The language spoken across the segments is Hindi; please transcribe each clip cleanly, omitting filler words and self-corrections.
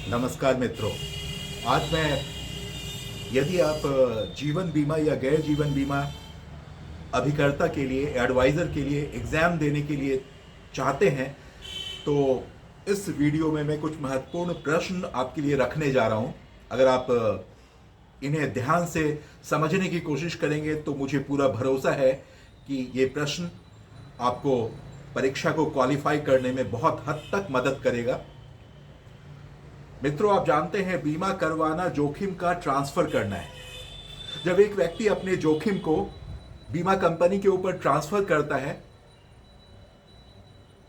नमस्कार मित्रों। आज मैं, यदि आप जीवन बीमा या गैर जीवन बीमा अभिकर्ता के लिए, एडवाइज़र के लिए, एग्ज़ाम देने के लिए चाहते हैं, तो इस वीडियो में मैं कुछ महत्वपूर्ण प्रश्न आपके लिए रखने जा रहा हूं। अगर आप इन्हें ध्यान से समझने की कोशिश करेंगे तो मुझे पूरा भरोसा है कि ये प्रश्न आपको परीक्षा को क्वालिफाई करने में बहुत हद तक मदद करेगा। मित्रों, आप जानते हैं बीमा करवाना जोखिम का ट्रांसफर करना है। जब एक व्यक्ति अपने जोखिम को बीमा कंपनी के ऊपर ट्रांसफर करता है,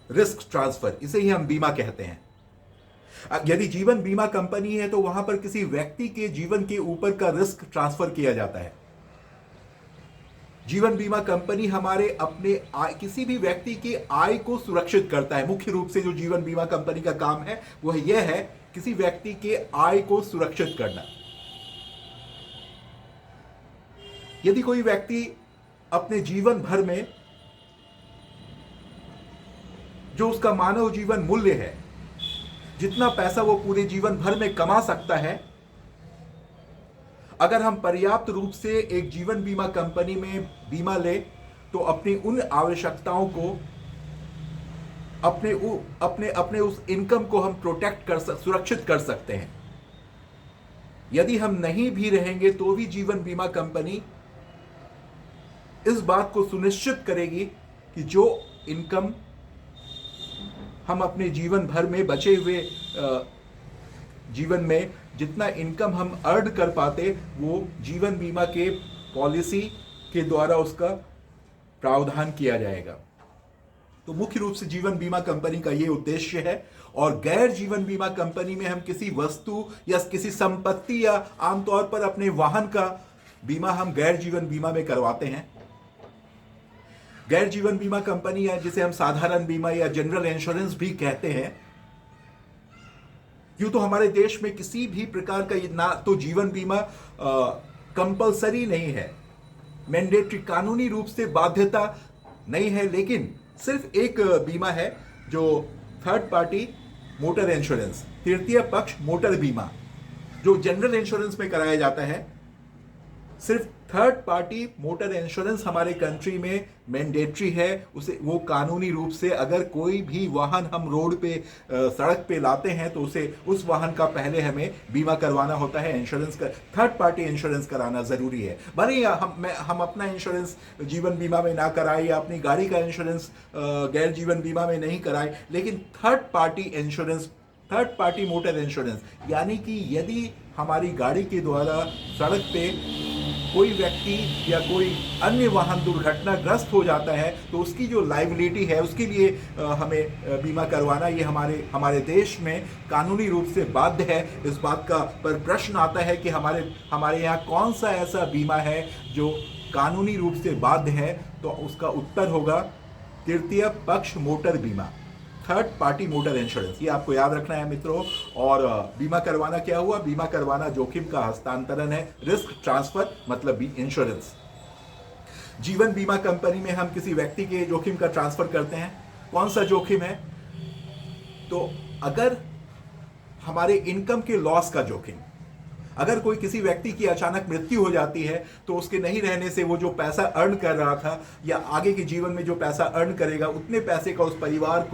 रिस्क ट्रांसफर, इसे ही हम बीमा कहते हैं। यदि जीवन बीमा कंपनी है तो वहां पर किसी व्यक्ति के जीवन के ऊपर का रिस्क ट्रांसफर किया जाता है। जीवन बीमा कंपनी हमारे अपने किसी भी व्यक्ति की आय को सुरक्षित करता है। मुख्य रूप से जो जीवन बीमा कंपनी का काम है वह यह है, किसी व्यक्ति के आय को सुरक्षित करना। यदि कोई व्यक्ति अपने जीवन भर में जो उसका मानव जीवन मूल्य है, जितना पैसा वो पूरे जीवन भर में कमा सकता है, अगर हम पर्याप्त रूप से एक जीवन बीमा कंपनी में बीमा ले तो अपनी उन आवश्यकताओं को, अपने उस इनकम को हम सुरक्षित कर सकते हैं। यदि हम नहीं भी रहेंगे तो भी जीवन बीमा कंपनी इस बात को सुनिश्चित करेगी कि जो इनकम हम अपने जीवन भर में बचे हुए जीवन में जितना इनकम हम अर्न कर पाते, वो जीवन बीमा के पॉलिसी के द्वारा उसका प्रावधान किया जाएगा। तो मुख्य रूप से जीवन बीमा कंपनी का ये उद्देश्य है। और गैर जीवन बीमा कंपनी में हम किसी वस्तु या किसी संपत्ति या आमतौर पर अपने वाहन का बीमा हम गैर जीवन बीमा में करवाते हैं। गैर जीवन बीमा कंपनी है जिसे हम साधारण बीमा या जनरल इंश्योरेंस भी कहते हैं। यूं तो हमारे देश में किसी भी प्रकार का ना तो जीवन बीमा कंपलसरी नहीं है, मैंडेटरी, कानूनी रूप से बाध्यता नहीं है, लेकिन सिर्फ एक बीमा है जो थर्ड पार्टी मोटर इंश्योरेंस, तृतीय पक्ष मोटर बीमा, जो जनरल इंश्योरेंस में कराया जाता है। सिर्फ थर्ड पार्टी मोटर इंश्योरेंस हमारे कंट्री में मैंडेटरी है। उसे वो कानूनी रूप से, अगर कोई भी वाहन हम रोड पे, सड़क पे लाते हैं तो उसे, उस वाहन का पहले हमें बीमा करवाना होता है। इंश्योरेंस का, थर्ड पार्टी इंश्योरेंस कराना जरूरी है। भले हम अपना इंश्योरेंस जीवन बीमा में ना कराए या अपनी गाड़ी का इंश्योरेंस गैर जीवन बीमा में नहीं कराए, लेकिन third party insurance, third party motor insurance, यानी कि यदि हमारी गाड़ी के द्वारा सड़क पे कोई व्यक्ति या कोई अन्य वाहन दुर्घटनाग्रस्त हो जाता है तो उसकी जो लाइबिलिटी है उसके लिए हमें बीमा करवाना, ये हमारे देश में कानूनी रूप से बाध्य है। इस बात का पर प्रश्न आता है कि हमारे यहाँ कौन सा ऐसा बीमा है जो कानूनी रूप से बाध्य है, तो उसका उत्तर होगा तृतीय पक्ष मोटर बीमा, थर्ड पार्टी मोटर इंश्योरेंस। ये आपको याद रखना है मित्रों। और बीमा करवाना क्या हुआ? बीमा करवाना जोखिम का हस्तांतरण है, रिस्क ट्रांसफर मतलब भी इंश्योरेंस। जीवन बीमा कंपनी में हम किसी व्यक्ति के जोखिम का ट्रांसफर करते हैं। कौन सा जोखिम है? तो अगर हमारे इनकम के लॉस का जोखिम, अगर कोई किसी व्यक्ति की अचानक मृत्यु हो जाती है तो उसके नहीं रहने से वो जो पैसा अर्न कर रहा था या आगे के जीवन में जो पैसा अर्न करेगा, उतने पैसे का उस परिवार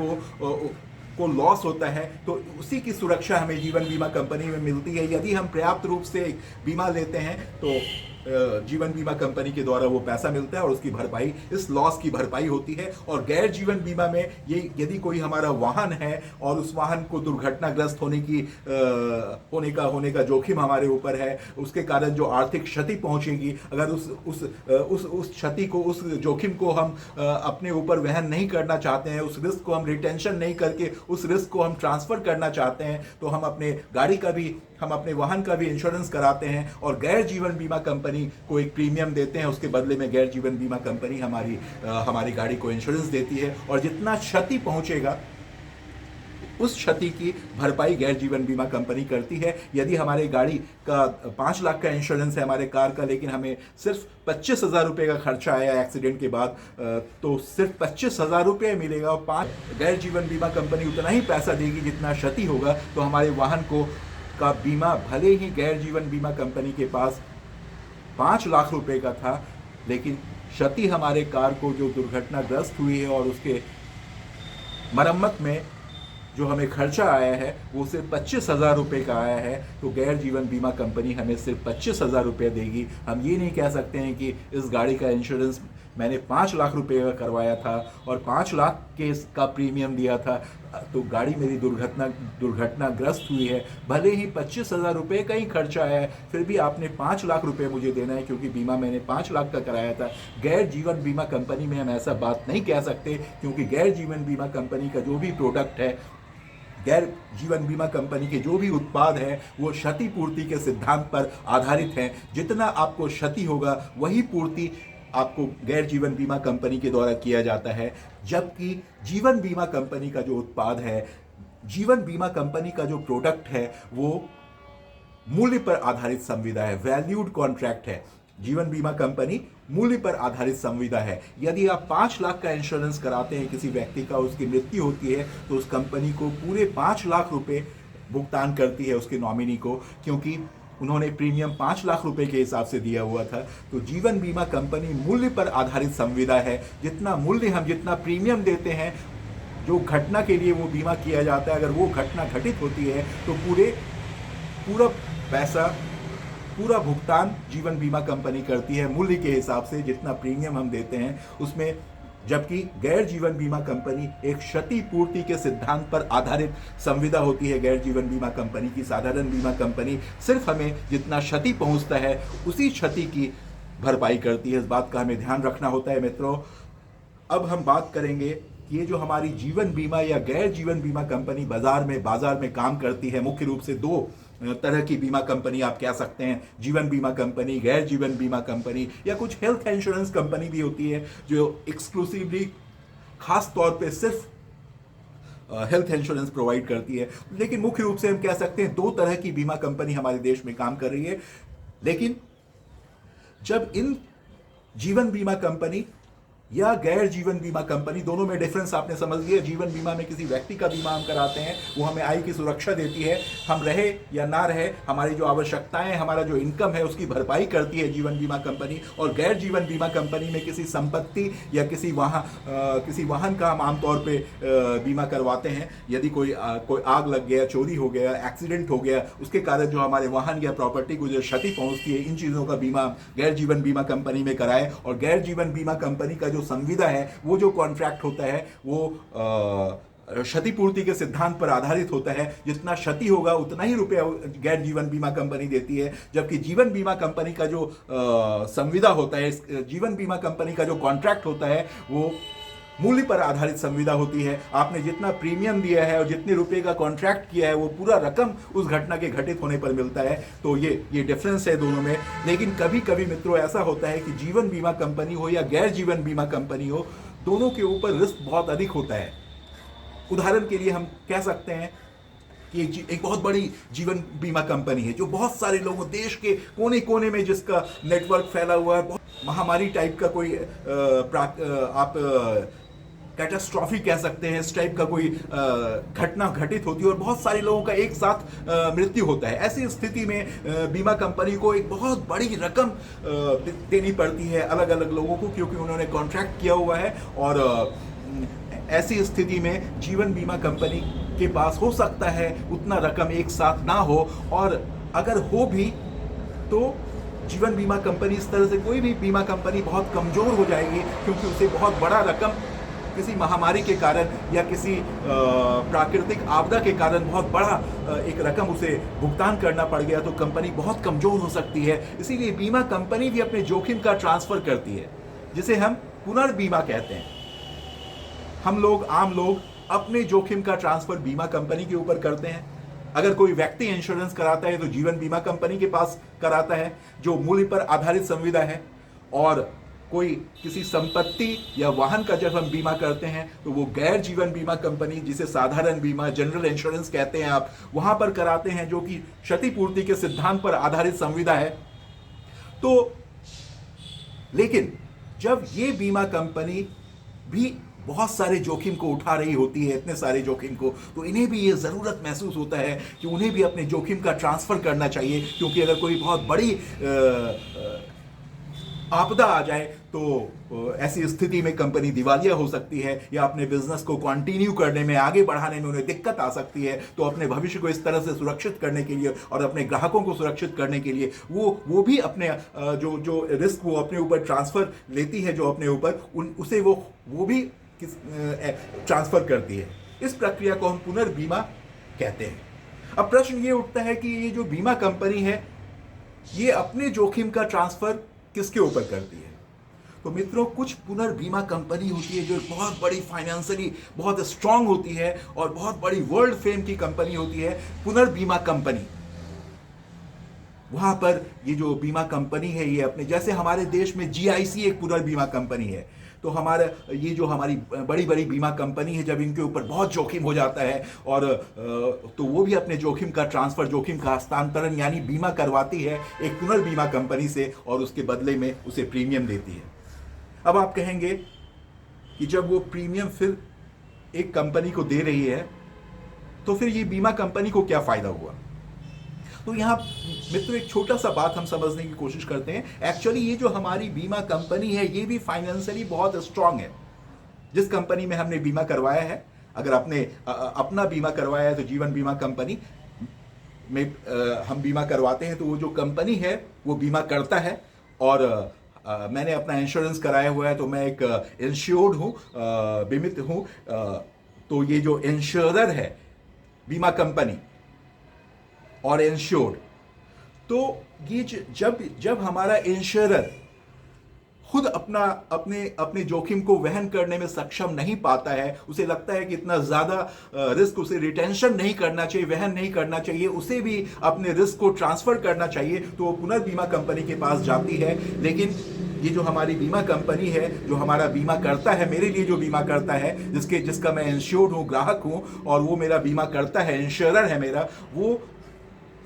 को लॉस होता है, तो उसी की सुरक्षा हमें जीवन बीमा कंपनी में मिलती है। यदि हम पर्याप्त रूप से बीमा लेते हैं तो जीवन बीमा कंपनी के द्वारा वो पैसा मिलता है और उसकी भरपाई, इस लॉस की भरपाई होती है। और गैर जीवन बीमा में ये, यदि कोई हमारा वाहन है और उस वाहन को दुर्घटनाग्रस्त होने का जोखिम हमारे ऊपर है, उसके कारण जो आर्थिक क्षति पहुंचेगी, अगर उस क्षति को, उस जोखिम को हम अपने ऊपर वहन नहीं करना चाहते हैं, उस रिस्क को हम रिटेंशन नहीं करके उस रिस्क को हम ट्रांसफर करना चाहते हैं, तो हम अपने गाड़ी का भी, हम अपने वाहन का भी इंश्योरेंस कराते हैं और गैर जीवन बीमा कंपनी को एक प्रीमियम देते हैं। उसके बदले में गैर जीवन बीमा कंपनी हमारी गाड़ी को इंश्योरेंस देती है और जितना क्षति पहुंचेगा उस क्षति की भरपाई गैर जीवन बीमा कंपनी करती है। यदि हमारे गाड़ी का 5 लाख का इंश्योरेंस है, हमारे कार का, लेकिन हमें सिर्फ 25,000 रुपये का खर्चा आया एक्सीडेंट के बाद, तो सिर्फ 25,000 रुपये मिलेगा और 5 गैर जीवन बीमा कंपनी उतना ही पैसा देगी जितना क्षति होगा। तो हमारे वाहन को का बीमा भले ही गैर जीवन बीमा कंपनी के पास 5 लाख रुपए का था, लेकिन क्षति हमारे कार को जो दुर्घटनाग्रस्त हुई है और उसके मरम्मत में जो हमें खर्चा आया है वो सिर्फ 25,000 रुपये का आया है। तो गैर जीवन बीमा कंपनी हमें सिर्फ 25,000 रुपये देगी। हम ये नहीं कह सकते हैं कि इस गाड़ी का इंश्योरेंस मैंने 5 लाख रुपए का करवाया था और 5 लाख के का प्रीमियम दिया था, तो गाड़ी मेरी दुर्घटनाग्रस्त हुई है, भले ही 25,000 रुपये का ही खर्चा आया है, फिर भी आपने 5 लाख रुपए मुझे देना है क्योंकि बीमा मैंने 5 लाख का कराया था। गैर जीवन बीमा कंपनी में हम ऐसा बात नहीं कह सकते, क्योंकि गैर जीवन बीमा कंपनी का जो भी प्रोडक्ट है, गैर जीवन बीमा कंपनी के जो भी उत्पाद है वो क्षतिपूर्ति के सिद्धांत पर आधारित हैं। जितना आपको क्षति होगा वही पूर्ति आपको गैर जीवन बीमा कंपनी के द्वारा किया जाता है, जबकि जीवन बीमा कंपनी का जो उत्पाद है, जीवन बीमा कंपनी का जो प्रोडक्ट है, वो मूल्य पर आधारित संविदा है, वैल्यूड कॉन्ट्रैक्ट है। जीवन बीमा कंपनी मूल्य पर आधारित संविदा है। यदि आप 5 लाख का इंश्योरेंस कराते हैं किसी व्यक्ति का, उसकी मृत्यु होती है, तो उस कंपनी को पूरे 5 लाख रुपए भुगतान करती है उसके नॉमिनी को, क्योंकि उन्होंने प्रीमियम 5 लाख रुपए के हिसाब से दिया हुआ था। तो जीवन बीमा कंपनी मूल्य पर आधारित संविदा है। जितना मूल्य हम जितना प्रीमियम देते हैं, जो घटना के लिए वो बीमा किया जाता है, अगर वो घटना घटित होती है तो पूरा पैसा, पूरा भुगतान जीवन बीमा कंपनी करती है मूल्य के हिसाब से, जितना प्रीमियम हम देते हैं उसमें। जबकि गैर जीवन बीमा कंपनी एक क्षतिपूर्ति के सिद्धांत पर आधारित संविदा होती है। गैर जीवन बीमा कंपनी की साधारण बीमा कंपनी सिर्फ हमें जितना क्षति पहुंचता है उसी क्षति की भरपाई करती है। इस बात का हमें ध्यान रखना होता है मित्रों। अब हम बात करेंगे कि ये जो हमारी जीवन बीमा या गैर जीवन बीमा कंपनी बाजार में काम करती है, मुख्य रूप से 2 तरह की बीमा कंपनी आप कह सकते हैं, जीवन बीमा कंपनी, गैर जीवन बीमा कंपनी, या कुछ हेल्थ इंश्योरेंस कंपनी भी होती है जो एक्सक्लूसिवली खास तौर पे सिर्फ हेल्थ इंश्योरेंस प्रोवाइड करती है। लेकिन मुख्य रूप से हम कह सकते हैं 2 तरह की बीमा कंपनी हमारे देश में काम कर रही है। लेकिन जब इन जीवन बीमा कंपनी या गैर जीवन बीमा कंपनी, दोनों में डिफरेंस आपने समझ लिया। जीवन बीमा में किसी व्यक्ति का बीमा हम कराते हैं, वो हमें आय की सुरक्षा देती है, हम रहे या ना रहे, हमारी जो आवश्यकताएं, हमारा जो इनकम है उसकी भरपाई करती है जीवन बीमा कंपनी। और गैर जीवन बीमा कंपनी में किसी संपत्ति या किसी वाहन का हम आमतौर पे बीमा करवाते हैं। यदि कोई आग लग गया, चोरी हो गया, एक्सीडेंट हो गया, उसके कारण जो हमारे वाहन या प्रॉपर्टी को जो क्षति पहुंचती है, इन चीज़ों का बीमा गैर जीवन बीमा कंपनी में कराए। और गैर जीवन बीमा कंपनी का जो संविदा है, वो जो कॉन्ट्रैक्ट होता है, वो क्षतिपूर्ति के सिद्धांत पर आधारित होता है। जितना क्षति होगा उतना ही रुपया गैर जीवन बीमा कंपनी देती है। जबकि जीवन बीमा कंपनी का जो संविदा होता है, जीवन बीमा कंपनी का जो कॉन्ट्रैक्ट होता है, वो मूल्य पर आधारित संविदा होती है। आपने जितना प्रीमियम दिया है और जितने रुपए का कॉन्ट्रैक्ट किया है, वो पूरा रकम उस घटना के घटित होने पर मिलता है। तो ये डिफरेंस है दोनों में। लेकिन कभी कभी मित्रों ऐसा होता है कि जीवन बीमा कंपनी हो या गैर जीवन बीमा कंपनी हो, दोनों के ऊपर रिस्क बहुत अधिक होता है। उदाहरण के लिए हम कह सकते हैं कि एक बहुत बड़ी जीवन बीमा कंपनी है जो बहुत सारे लोगों, देश के कोने कोने में जिसका नेटवर्क फैला हुआ है, बहुत महामारी टाइप का कोई आप कैटास्ट्रॉफी कह सकते हैं, इस टाइप का कोई घटना घटित होती है और बहुत सारे लोगों का एक साथ मृत्यु होता है। ऐसी स्थिति में बीमा कंपनी को एक बहुत बड़ी रकम देनी पड़ती है अलग अलग लोगों को, क्योंकि उन्होंने कॉन्ट्रैक्ट किया हुआ है। और ऐसी स्थिति में जीवन बीमा कंपनी के पास हो सकता है उतना रकम एक साथ ना हो, और अगर हो भी तो जीवन बीमा कंपनी, इस तरह से कोई भी बीमा कंपनी बहुत कमजोर हो जाएगी, क्योंकि उसे बहुत बड़ा रकम किसी महामारी के कारण या किसी प्राकृतिक आपदा के कारण बहुत बड़ा एक रकम उसे भुगतान करना पड़ गया, तो कंपनी बहुत कमजोर हो सकती है। इसीलिए बीमा कंपनी भी अपने जोखिम का ट्रांसफर करती है, जिसे हम पुनर्बीमा कहते हैं। हम लोग, आम लोग, अपने जोखिम का ट्रांसफर बीमा कंपनी के ऊपर करते हैं। अगर कोई व्यक्ति इंश्योरेंस कराता है तो जीवन बीमा कंपनी के पास कराता है, जो मूल्य पर आधारित संविदा है। और कोई किसी संपत्ति या वाहन का जब हम बीमा करते हैं तो वो गैर जीवन बीमा कंपनी, जिसे साधारण बीमा, जनरल इंश्योरेंस कहते हैं आप, वहां पर कराते हैं, जो कि क्षतिपूर्ति के सिद्धांत पर आधारित संविदा है। तो लेकिन जब ये बीमा कंपनी भी बहुत सारे जोखिम को उठा रही होती है, इतने सारे जोखिम को, तो इन्हें भी ये ज़रूरत महसूस होता है कि उन्हें भी अपने जोखिम का ट्रांसफ़र करना चाहिए, क्योंकि अगर कोई बहुत बड़ी आपदा आ जाए तो ऐसी स्थिति में कंपनी दिवालिया हो सकती है, या अपने बिजनेस को कंटिन्यू करने में, आगे बढ़ाने में उन्हें दिक्कत आ सकती है। तो अपने भविष्य को इस तरह से सुरक्षित करने के लिए और अपने ग्राहकों को सुरक्षित करने के लिए वो भी अपने जो रिस्क वो अपने ऊपर ट्रांसफर लेती है, जो अपने ऊपर उसे वो भी ट्रांसफर करती है। इस प्रक्रिया को हम पुनर्बीमा कहते हैं। अब प्रश्न ये उठता है कि ये जो बीमा कंपनी है, ये अपने जोखिम का ट्रांसफर किसके ऊपर करती है? तो मित्रों, कुछ पुनर्बीमा कंपनी होती है जो बहुत बड़ी फाइनेंशियली बहुत स्ट्रांग होती है और बहुत बड़ी वर्ल्ड फेम की कंपनी होती है पुनर्बीमा कंपनी। वहां पर ये जो बीमा कंपनी है, ये अपने, जैसे हमारे देश में जीआईसी एक पुनर्बीमा कंपनी है, तो हमारा ये जो हमारी बड़ी बड़ी बीमा कंपनी है, जब इनके ऊपर बहुत जोखिम हो जाता है और तो वो भी अपने जोखिम का ट्रांसफर, जोखिम का हस्तांतरण यानी बीमा करवाती है एक पुनर्बीमा कंपनी से, और उसके बदले में उसे प्रीमियम देती है। अब आप कहेंगे कि जब वो प्रीमियम फिर एक कंपनी को दे रही है, तो फिर ये बीमा कंपनी को क्या फायदा हुआ? तो यहाँ मित्रों एक छोटा सा बात हम समझने की कोशिश करते हैं। एक्चुअली ये जो हमारी बीमा कंपनी है, ये भी फाइनेंशियली बहुत स्ट्रांग है। जिस कंपनी में हमने बीमा करवाया है, अगर आपने अपना बीमा करवाया है तो जीवन बीमा कंपनी में हम बीमा करवाते हैं, तो वो जो कंपनी है वो बीमा करता है, और मैंने अपना इंश्योरेंस कराया हुआ है, तो मैं एक इंश्योर्ड हूँ, बीमित हूँ। तो ये जो इंश्योरर है, बीमा कंपनी और इंश्योर्ड, तो ये जब हमारा इंश्योरर खुद अपने जोखिम को वहन करने में सक्षम नहीं पाता है, उसे लगता है कि इतना ज्यादा रिस्क उसे रिटेंशन नहीं करना चाहिए, वहन नहीं करना चाहिए, उसे भी अपने रिस्क को ट्रांसफर करना चाहिए, तो वो पुनर्बीमा कंपनी के पास जाती है। लेकिन ये जो हमारी बीमा कंपनी है, जो हमारा बीमा करता है, मेरे लिए जो बीमा करता है, जिसका मैं इंश्योर्ड हूँ, ग्राहक हूँ, और वो मेरा बीमा करता है, इंश्योरर है मेरा, वो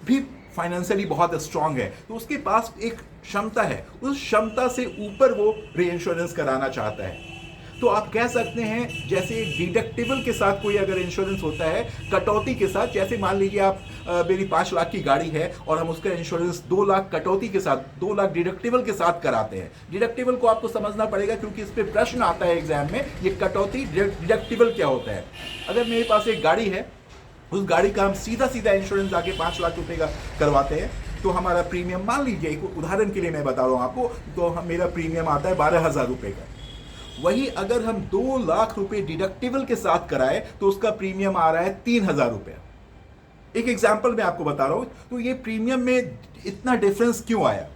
भी फाइनेंशियली बहुत स्ट्रांग है, तो उसके पास एक क्षमता है, उस क्षमता से ऊपर वो री इंश्योरेंस कराना चाहता है। तो आप कह सकते हैं, जैसे डिडक्टिबल के साथ कोई अगर इंश्योरेंस होता है, कटौती के साथ, जैसे मान लीजिए आप मेरी 5 लाख की गाड़ी है और हम उसका इंश्योरेंस 2 लाख कटौती के साथ, 2 लाख डिडक्टिबल के साथ कराते हैं। डिडक्टिबल को आपको समझना पड़ेगा, क्योंकि इस पर प्रश्न आता है एग्जाम में, ये कटौती डिडक्टिबल क्या होता है। अगर मेरे पास एक गाड़ी है, उस गाड़ी का हम सीधा इंश्योरेंस आके 5 लाख रुपए का करवाते हैं, तो हमारा प्रीमियम, मान लीजिए एक उदाहरण के लिए मैं बता रहा हूं आपको, तो मेरा प्रीमियम आता है 12,000 रुपए का। वही अगर हम 2 लाख रुपए डिडक्टिबल के साथ कराए, तो उसका प्रीमियम आ रहा है 3,000 रुपया। एक एग्जाम्पल मैं आपको बता रहा हूं। तो ये प्रीमियम में इतना डिफरेंस क्यों आया?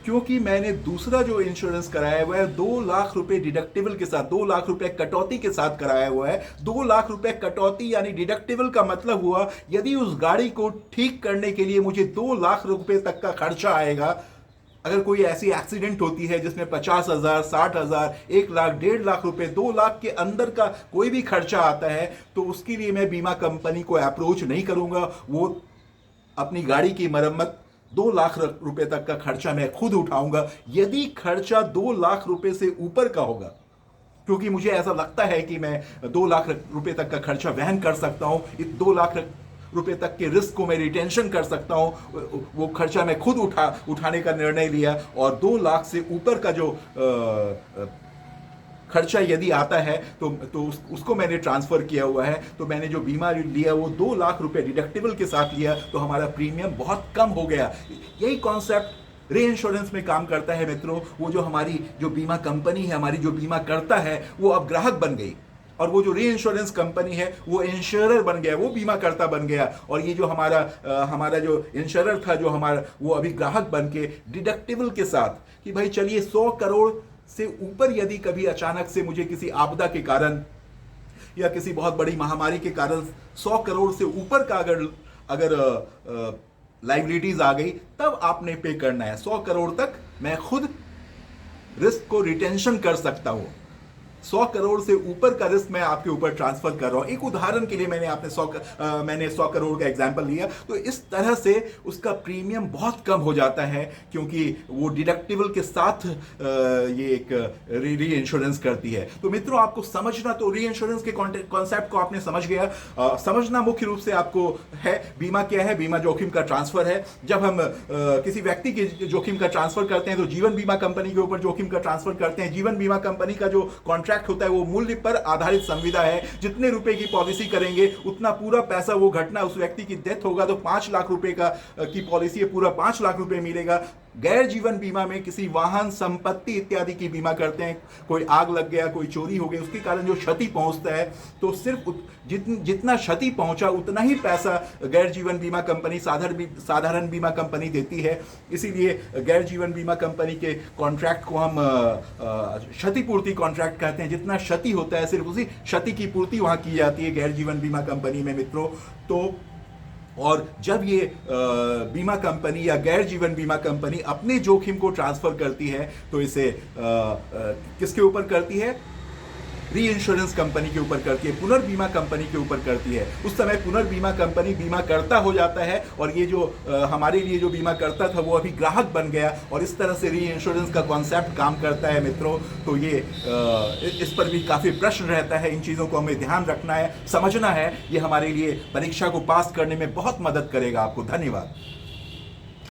क्योंकि मैंने दूसरा जो इंश्योरेंस कराया हुआ है 2 लाख रुपए डिडक्टिबल के साथ, 2 लाख रुपए कटौती के साथ कराया हुआ है। 2 लाख रुपए कटौती यानी डिडक्टिबल का मतलब हुआ, यदि उस गाड़ी को ठीक करने के लिए मुझे 2 लाख रुपए तक का खर्चा आएगा, अगर कोई ऐसी एक्सीडेंट होती है जिसमें 50,000, 60,000, 1 लाख, 1.5 लाख रुपए, 2 लाख के अंदर का कोई भी खर्चा आता है, तो उसके लिए मैं बीमा कंपनी को अप्रोच नहीं करूंगा। वो अपनी गाड़ी की मरम्मत 2 लाख रुपए तक का खर्चा मैं खुद उठाऊंगा। यदि खर्चा 2 लाख रुपए से ऊपर का होगा, क्योंकि मुझे ऐसा लगता है कि मैं 2 लाख रुपए तक का खर्चा वहन कर सकता हूं, इस 2 लाख रुपए तक के रिस्क को मैं रिटेंशन कर सकता हूं, वो खर्चा मैं खुद उठाने का निर्णय लिया, और 2 लाख से ऊपर का जो खर्चा यदि आता है तो उसको मैंने ट्रांसफर किया हुआ है। तो मैंने जो बीमा लिया वो 2 लाख रुपए डिडक्टिबल के साथ लिया, तो हमारा प्रीमियम बहुत कम हो गया। यही कॉन्सेप्ट री इंश्योरेंस में काम करता है मित्रों। वो जो हमारी जो बीमा कंपनी है, हमारी जो बीमा करता है, वो अब ग्राहक बन गई, और वो जो री इंश्योरेंस कंपनी है वो इंश्योरर बन गया, वो बीमा करता बन गया। और ये जो हमारा जो इंश्योरर था, जो हमारा, वो अभी ग्राहक बन के डिडक्टिबल के साथ, कि भाई चलिए 100 करोड़ से ऊपर यदि कभी अचानक से मुझे किसी आपदा के कारण या किसी बहुत बड़ी महामारी के कारण 100 करोड़ से ऊपर का अगर लाइबिलिटीज आ गई, तब आपने पे करना है। 100 करोड़ तक मैं खुद रिस्क को रिटेंशन कर सकता हूं। 100 करोड़ से ऊपर का रिस्क मैं आपके ऊपर ट्रांसफर कर रहा हूं। एक उदाहरण के लिए मैंने 100 करोड़ का एग्जांपल लिया, तो इस तरह से उसका प्रीमियम बहुत कम हो जाता है, क्योंकि वो डिडक्टिबल के साथ ये एक री इंश्योरेंस करती है। तो मित्रों, आपको समझना, तो री इंश्योरेंस के कॉन्सेप्ट को आपने समझ गया। समझना मुख्य रूप से आपको है बीमा क्या है। बीमा जोखिम का ट्रांसफर है। जब हम किसी व्यक्ति के जोखिम का ट्रांसफर करते हैं तो जीवन बीमा कंपनी के ऊपर जोखिम का ट्रांसफर करते हैं। जीवन बीमा कंपनी का जो कॉन्ट्रैक्ट होता है वो मूल्य पर आधारित संविदा है। जितने रुपए की पॉलिसी करेंगे उतना पूरा पैसा, वो घटना उस व्यक्ति की डेथ होगा तो 5 लाख रुपए की पॉलिसी है, पूरा 5 लाख रुपए मिलेगा। गैर जीवन बीमा में किसी वाहन, संपत्ति इत्यादि की बीमा करते हैं। कोई आग लग गया, कोई चोरी हो गई, उसके कारण जो क्षति पहुंचता है, तो सिर्फ जितना क्षति पहुंचा उतना ही पैसा गैर जीवन बीमा कंपनी, साधारण बीमा कंपनी देती है। इसीलिए गैर जीवन बीमा कंपनी के कॉन्ट्रैक्ट को हम क्षतिपूर्ति कॉन्ट्रैक्ट कहते हैं। जितना क्षति होता है सिर्फ उसी क्षति की पूर्ति वहां की जाती है गैर जीवन बीमा कंपनी में मित्रों। तो और जब ये बीमा कंपनी या गैर जीवन बीमा कंपनी अपने जोखिम को ट्रांसफर करती है तो इसे किसके ऊपर करती है? री इंश्योरेंस कंपनी के ऊपर करती है, पुनर्बीमा कंपनी के ऊपर करती है। उस समय पुनर्बीमा कंपनी बीमा करता हो जाता है, और ये जो हमारे लिए जो बीमा करता था वो अभी ग्राहक बन गया, और इस तरह से री इंश्योरेंस का कॉन्सेप्ट काम करता है मित्रों। तो ये इस पर भी काफ़ी प्रश्न रहता है। इन चीज़ों को हमें ध्यान रखना है, समझना है। ये हमारे लिए परीक्षा को पास करने में बहुत मदद करेगा। आपको धन्यवाद।